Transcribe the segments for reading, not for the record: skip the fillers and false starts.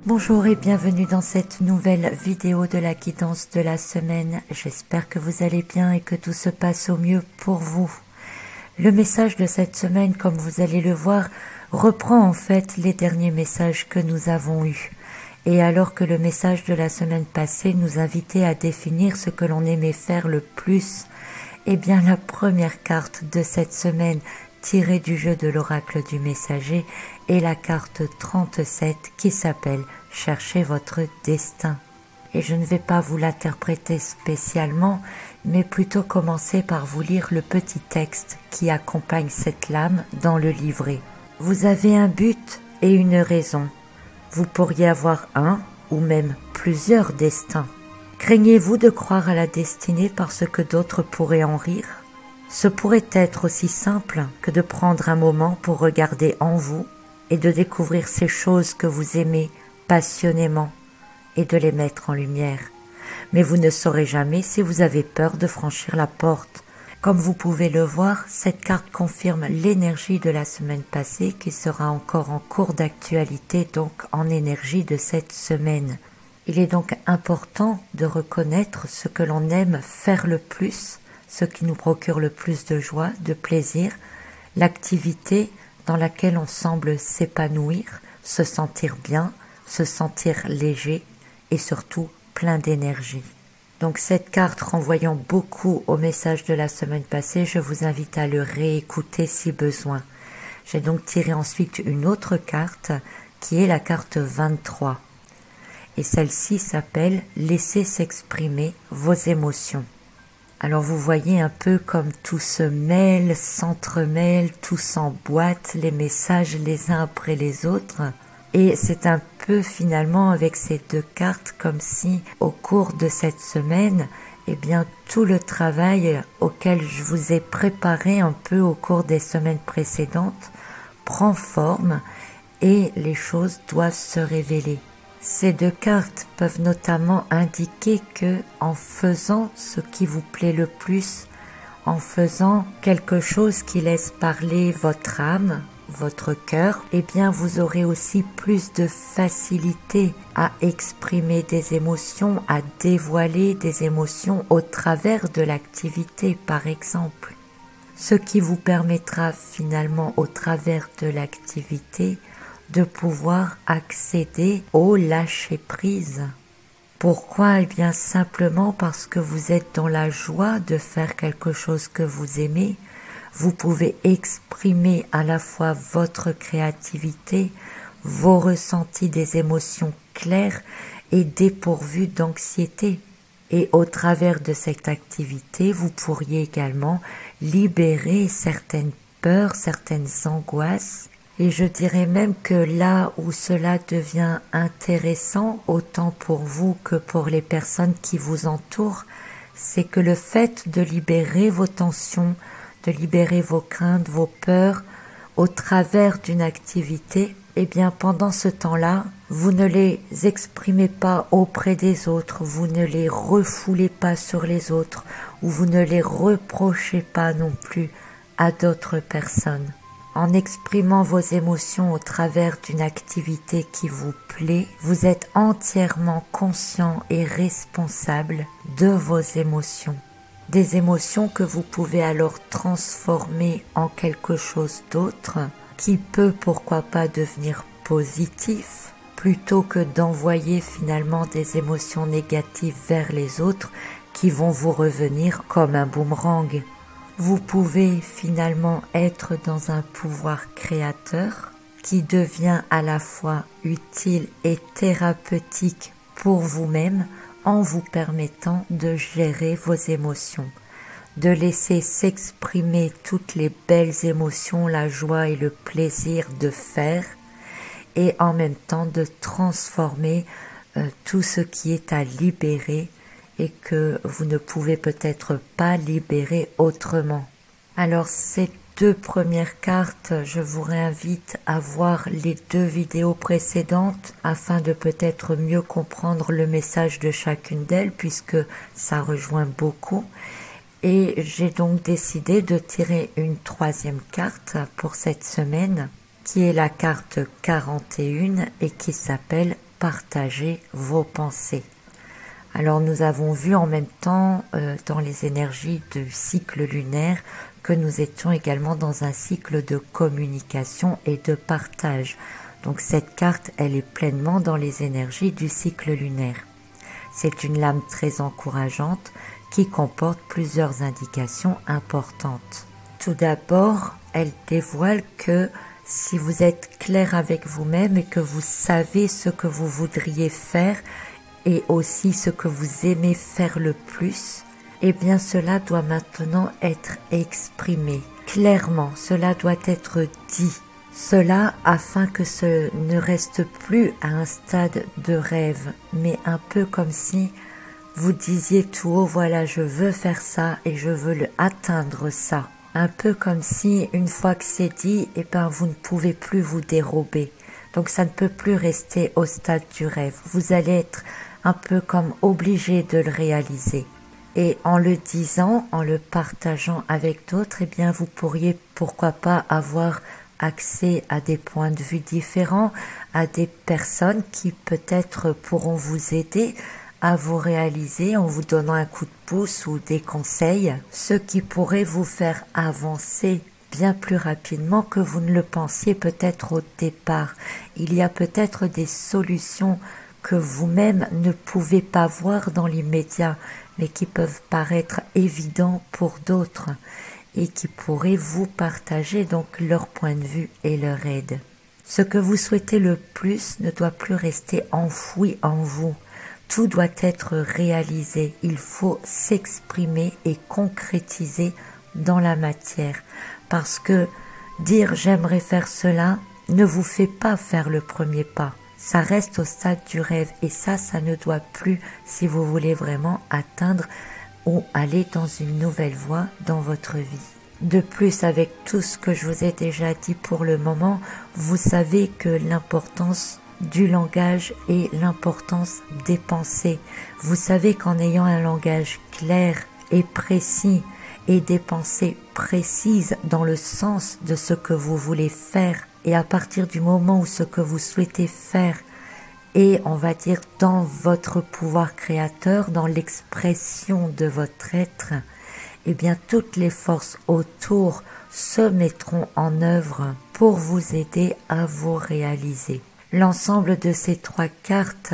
Bonjour et bienvenue dans cette nouvelle vidéo de la guidance de la semaine. J'espère que vous allez bien et que tout se passe au mieux pour vous. Le message de cette semaine, comme vous allez le voir, reprend en fait les derniers messages que nous avons eus. Et alors que le message de la semaine passée nous invitait à définir ce que l'on aimait faire le plus, eh bien la première carte de cette semaine tirée du jeu de l'oracle du messager est la carte 37 qui s'appelle « Cherchez votre destin ». Et je ne vais pas vous l'interpréter spécialement, mais plutôt commencer par vous lire le petit texte qui accompagne cette lame dans le livret. Vous avez un but et une raison. Vous pourriez avoir un ou même plusieurs destins. Craignez-vous de croire à la destinée parce que d'autres pourraient en rire ? Ce pourrait être aussi simple que de prendre un moment pour regarder en vous et de découvrir ces choses que vous aimez passionnément et de les mettre en lumière. Mais vous ne saurez jamais si vous avez peur de franchir la porte. Comme vous pouvez le voir, cette carte confirme l'énergie de la semaine passée qui sera encore en cours d'actualité, donc en énergie de cette semaine. Il est donc important de reconnaître ce que l'on aime faire le plus, ce qui nous procure le plus de joie, de plaisir, l'activité dans laquelle on semble s'épanouir, se sentir bien, se sentir léger et surtout plein d'énergie. Donc cette carte renvoyant beaucoup au message de la semaine passée, je vous invite à le réécouter si besoin. J'ai donc tiré ensuite une autre carte qui est la carte 23. Et celle-ci s'appelle « Laissez s'exprimer vos émotions ». Alors vous voyez un peu comme tout se mêle, s'entremêle, tout s'emboîte, les messages les uns après les autres. Et c'est un peu finalement avec ces deux cartes comme si au cours de cette semaine, eh bien tout le travail auquel je vous ai préparé un peu au cours des semaines précédentes prend forme et les choses doivent se révéler. Ces deux cartes peuvent notamment indiquer que, en faisant ce qui vous plaît le plus, en faisant quelque chose qui laisse parler votre âme, votre cœur, eh bien vous aurez aussi plus de facilité à exprimer des émotions, à dévoiler des émotions au travers de l'activité par exemple. Ce qui vous permettra finalement au travers de l'activité de pouvoir accéder au lâcher-prise. Pourquoi ? Eh bien simplement parce que vous êtes dans la joie de faire quelque chose que vous aimez. Vous pouvez exprimer à la fois votre créativité, vos ressentis, des émotions claires et dépourvues d'anxiété. Et au travers de cette activité, vous pourriez également libérer certaines peurs, certaines angoisses. Et je dirais même que là où cela devient intéressant, autant pour vous que pour les personnes qui vous entourent, c'est que le fait de libérer vos tensions, de libérer vos craintes, vos peurs, au travers d'une activité, eh bien pendant ce temps-là, vous ne les exprimez pas auprès des autres, vous ne les refoulez pas sur les autres, ou vous ne les reprochez pas non plus à d'autres personnes. En exprimant vos émotions au travers d'une activité qui vous plaît, vous êtes entièrement conscient et responsable de vos émotions. Des émotions que vous pouvez alors transformer en quelque chose d'autre qui peut pourquoi pas devenir positif plutôt que d'envoyer finalement des émotions négatives vers les autres qui vont vous revenir comme un boomerang. Vous pouvez finalement être dans un pouvoir créateur qui devient à la fois utile et thérapeutique pour vous-même en vous permettant de gérer vos émotions, de laisser s'exprimer toutes les belles émotions, la joie et le plaisir de faire et en même temps de transformer tout ce qui est à libérer et que vous ne pouvez peut-être pas libérer autrement. Alors ces deux premières cartes, je vous réinvite à voir les deux vidéos précédentes afin de peut-être mieux comprendre le message de chacune d'elles puisque ça rejoint beaucoup. Et j'ai donc décidé de tirer une troisième carte pour cette semaine qui est la carte 41 et qui s'appelle partager vos pensées. Alors nous avons vu en même temps dans les énergies du cycle lunaire que nous étions également dans un cycle de communication et de partage. Donc cette carte, elle est pleinement dans les énergies du cycle lunaire. C'est une lame très encourageante qui comporte plusieurs indications importantes. Tout d'abord, elle dévoile que si vous êtes clair avec vous-même et que vous savez ce que vous voudriez faire et aussi ce que vous aimez faire le plus, eh bien cela doit maintenant être exprimé. Clairement, cela doit être dit. Cela afin que ce ne reste plus à un stade de rêve, mais un peu comme si vous disiez tout haut, voilà, je veux faire ça et je veux atteindre ça. Un peu comme si, une fois que c'est dit, eh ben, vous ne pouvez plus vous dérober. Donc ça ne peut plus rester au stade du rêve. Vous allez être un peu comme obligé de le réaliser. Et en le disant, en le partageant avec d'autres, eh bien, vous pourriez, pourquoi pas, avoir accès à des points de vue différents, à des personnes qui peut-être pourront vous aider à vous réaliser en vous donnant un coup de pouce ou des conseils, ce qui pourrait vous faire avancer bien plus rapidement que vous ne le pensiez peut-être au départ. Il y a peut-être des solutions que vous-même ne pouvez pas voir dans l'immédiat, mais qui peuvent paraître évidents pour d'autres et qui pourraient vous partager donc leur point de vue et leur aide. Ce que vous souhaitez le plus ne doit plus rester enfoui en vous. Tout doit être réalisé. Il faut s'exprimer et concrétiser dans la matière. Parce que dire j'aimerais faire cela ne vous fait pas faire le premier pas. Ça reste au stade du rêve et ça ne doit plus si vous voulez vraiment atteindre ou aller dans une nouvelle voie dans votre vie. De plus, avec tout ce que je vous ai déjà dit pour le moment, vous savez que l'importance du langage et l'importance des pensées. Vous savez qu'en ayant un langage clair et précis et des pensées précises dans le sens de ce que vous voulez faire, et à partir du moment où ce que vous souhaitez faire est, on va dire, dans votre pouvoir créateur, dans l'expression de votre être, eh bien toutes les forces autour se mettront en œuvre pour vous aider à vous réaliser. L'ensemble de ces trois cartes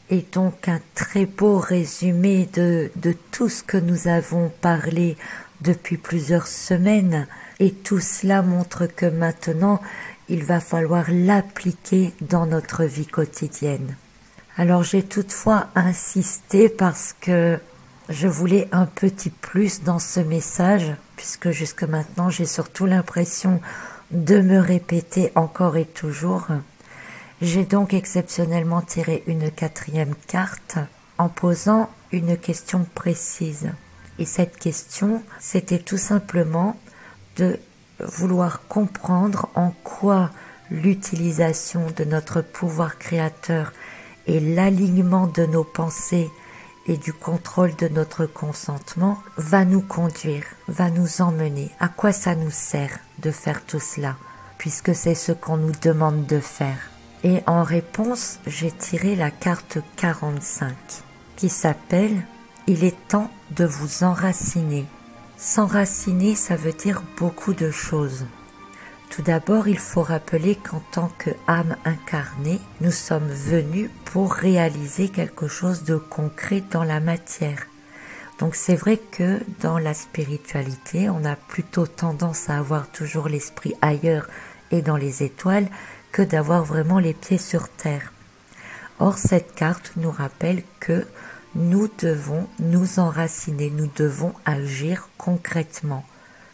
est donc un très beau résumé de tout ce que nous avons parlé depuis plusieurs semaines, et tout cela montre que maintenant il va falloir l'appliquer dans notre vie quotidienne. Alors j'ai toutefois insisté parce que je voulais un petit plus dans ce message, puisque jusque maintenant j'ai surtout l'impression de me répéter encore et toujours. J'ai donc exceptionnellement tiré une quatrième carte en posant une question précise. Et cette question, c'était tout simplement de vouloir comprendre en quoi l'utilisation de notre pouvoir créateur et l'alignement de nos pensées et du contrôle de notre consentement va nous conduire, va nous emmener. À quoi ça nous sert de faire tout cela, puisque c'est ce qu'on nous demande de faire. Et en réponse, j'ai tiré la carte 45 qui s'appelle « Il est temps de vous enraciner ». S'enraciner, ça veut dire beaucoup de choses. Tout d'abord, il faut rappeler qu'en tant qu'âme incarnée, nous sommes venus pour réaliser quelque chose de concret dans la matière. Donc c'est vrai que dans la spiritualité, on a plutôt tendance à avoir toujours l'esprit ailleurs et dans les étoiles que d'avoir vraiment les pieds sur terre. Or, cette carte nous rappelle que nous devons nous enraciner, nous devons agir concrètement.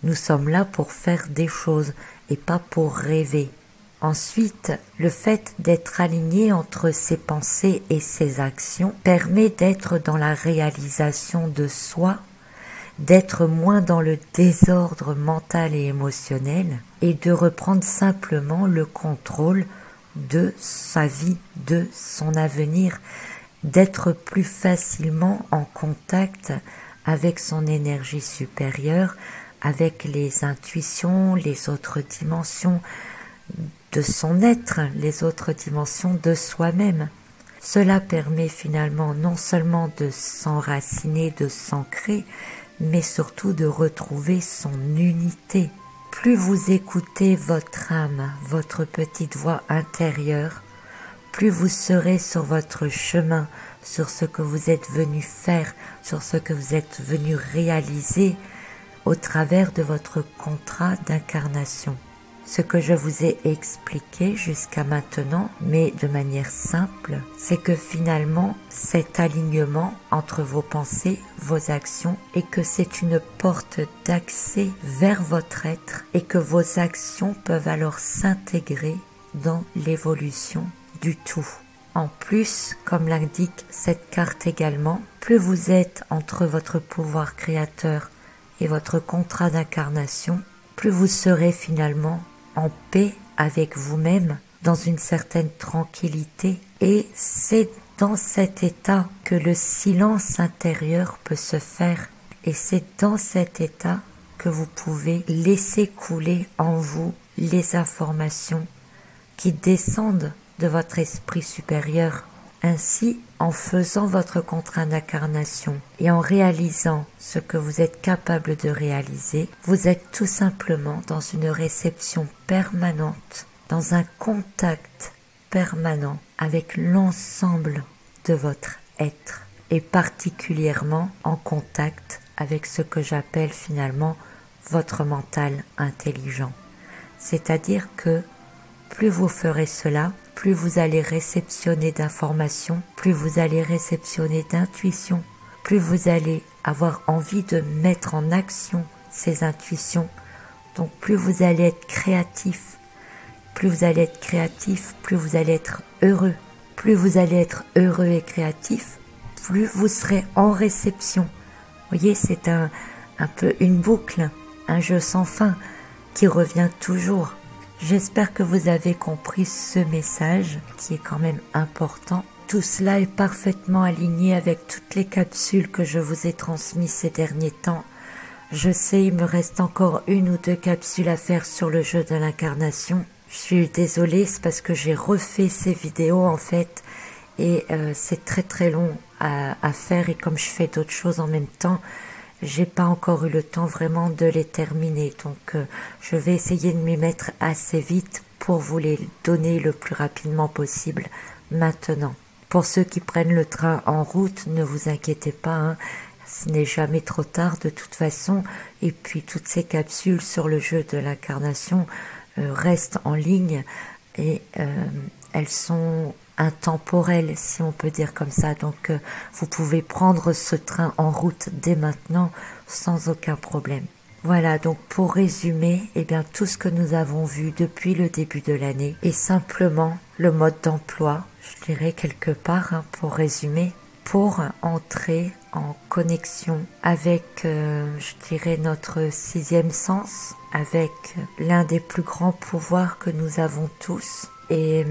Nous sommes là pour faire des choses et pas pour rêver. Ensuite, le fait d'être aligné entre ses pensées et ses actions permet d'être dans la réalisation de soi, d'être moins dans le désordre mental et émotionnel et de reprendre simplement le contrôle de sa vie, de son avenir, d'être plus facilement en contact avec son énergie supérieure, avec les intuitions, les autres dimensions de son être, les autres dimensions de soi-même. Cela permet finalement non seulement de s'enraciner, de s'ancrer, mais surtout de retrouver son unité. Plus vous écoutez votre âme, votre petite voix intérieure, plus vous serez sur votre chemin, sur ce que vous êtes venu faire, sur ce que vous êtes venu réaliser au travers de votre contrat d'incarnation. Ce que je vous ai expliqué jusqu'à maintenant, mais de manière simple, c'est que finalement, cet alignement entre vos pensées, vos actions, et que c'est une porte d'accès vers votre être, et que vos actions peuvent alors s'intégrer dans l'évolution du tout. En plus, comme l'indique cette carte également, plus vous êtes entre votre pouvoir créateur et votre contrat d'incarnation, plus vous serez finalement en paix avec vous-même, dans une certaine tranquillité, et c'est dans cet état que le silence intérieur peut se faire, et c'est dans cet état que vous pouvez laisser couler en vous les informations qui descendent de votre esprit supérieur. Ainsi, en faisant votre contrat d'incarnation et en réalisant ce que vous êtes capable de réaliser, vous êtes tout simplement dans une réception permanente, dans un contact permanent avec l'ensemble de votre être et particulièrement en contact avec ce que j'appelle finalement votre mental intelligent. C'est-à-dire que plus vous ferez cela, plus vous allez réceptionner d'informations, plus vous allez réceptionner d'intuitions, plus vous allez avoir envie de mettre en action ces intuitions. Donc plus vous allez être créatif, plus vous allez être créatif, plus vous allez être heureux. Plus vous allez être heureux et créatif, plus vous serez en réception. Vous voyez, c'est un peu une boucle, un jeu sans fin qui revient toujours. J'espère que vous avez compris ce message qui est quand même important. Tout cela est parfaitement aligné avec toutes les capsules que je vous ai transmises ces derniers temps. Je sais, il me reste encore 1 ou 2 capsules à faire sur le jeu de l'incarnation. Je suis désolée, c'est parce que j'ai refait ces vidéos en fait et c'est très long à faire, et comme je fais d'autres choses en même temps, j'ai pas encore eu le temps vraiment de les terminer, donc je vais essayer de m'y mettre assez vite pour vous les donner le plus rapidement possible maintenant. Pour ceux qui prennent le train en route, ne vous inquiétez pas, hein, ce n'est jamais trop tard de toute façon, et puis toutes ces capsules sur le jeu de l'incarnation restent en ligne et elles sont intemporelles, si on peut dire comme ça, donc vous pouvez prendre ce train en route dès maintenant sans aucun problème. Voilà, donc pour résumer, eh bien tout ce que nous avons vu depuis le début de l'année est simplement le mode d'emploi, je dirais quelque part, hein, pour résumer, pour entrer en connexion avec, je dirais, notre 6e sens, avec l'un des plus grands pouvoirs que nous avons tous, et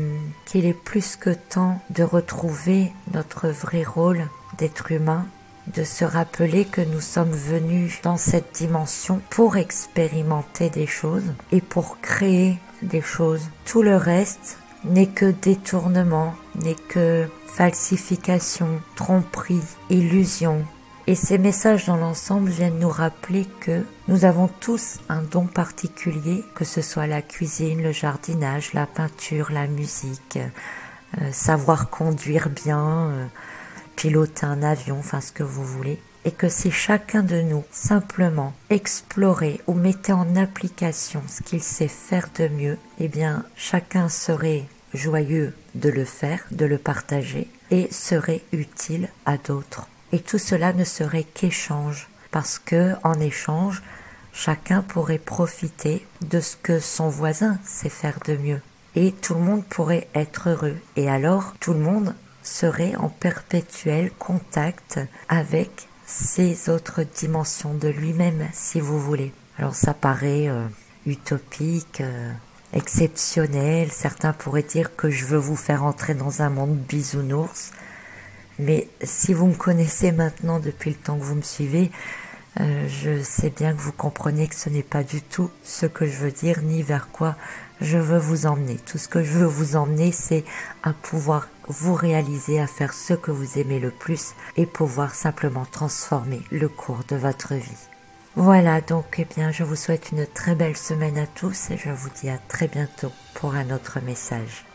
qu'il est plus que temps de retrouver notre vrai rôle d'être humain, de se rappeler que nous sommes venus dans cette dimension pour expérimenter des choses et pour créer des choses. Tout le reste n'est que détournement, n'est que falsification, tromperie, illusion. Et ces messages dans l'ensemble viennent nous rappeler que nous avons tous un don particulier, que ce soit la cuisine, le jardinage, la peinture, la musique, savoir conduire bien, piloter un avion, enfin ce que vous voulez. Et que si chacun de nous simplement explorait ou mettait en application ce qu'il sait faire de mieux, eh bien chacun serait joyeux de le faire, de le partager et serait utile à d'autres. Et tout cela ne serait qu'échange, parce que en échange, chacun pourrait profiter de ce que son voisin sait faire de mieux. Et tout le monde pourrait être heureux. Et alors, tout le monde serait en perpétuel contact avec ces autres dimensions de lui-même, si vous voulez. Alors ça paraît utopique, exceptionnel. Certains pourraient dire que je veux vous faire entrer dans un monde bisounours. Mais si vous me connaissez maintenant depuis le temps que vous me suivez, Je sais bien que vous comprenez que ce n'est pas du tout ce que je veux dire, ni vers quoi je veux vous emmener. Tout ce que je veux vous emmener, c'est à pouvoir vous réaliser, à faire ce que vous aimez le plus et pouvoir simplement transformer le cours de votre vie. Voilà, donc eh bien, je vous souhaite une très belle semaine à tous et je vous dis à très bientôt pour un autre message.